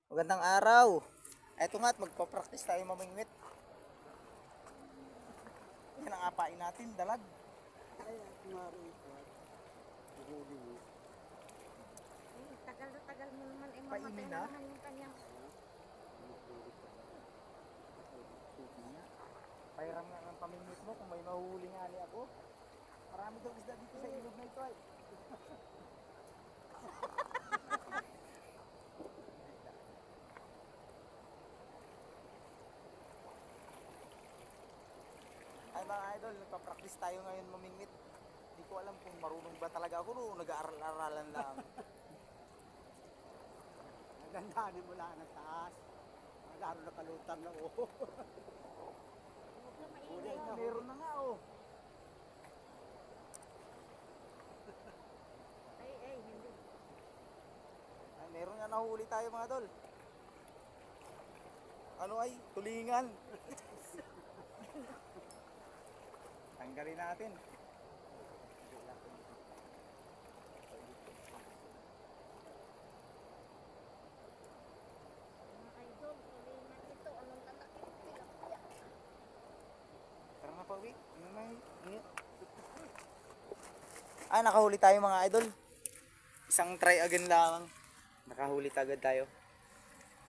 Magandang araw. Eto nga at magpa-practice tayo mamingwit. Yan ang apain natin, dalag. Ay, kumari ito. Huli mo. Ay, tagal na tagal mo naman. Eh, Painin mamatay na? na naman yung kanyang... Pairam nga ng pamingwit mo kung may mahuhuli nga ni ako. Marami daw isda dito sa ilog na ito ay. Ay mga idol, nagpa-practice tayo ngayon mamingwit. Hindi ko alam kung marunong ba talaga ako o nag-aaral-aralan lang. Nagandanin mo lang ng taas. Laro na kalutang na oh. Huwag na Huli maingay. na. Meron na nga oh. Ay, hindi. Ay, meron nga nahuli tayo mga idol. Ano ay? Tulingan. Tanggalin natin. Mga idol, tulingan ito. Anong tatakip? Tilapia. Tara na pauwi. Ano na yun? Ay, nakahuli tayo mga idol. Isang try again lang. Nakahuli agad tayo.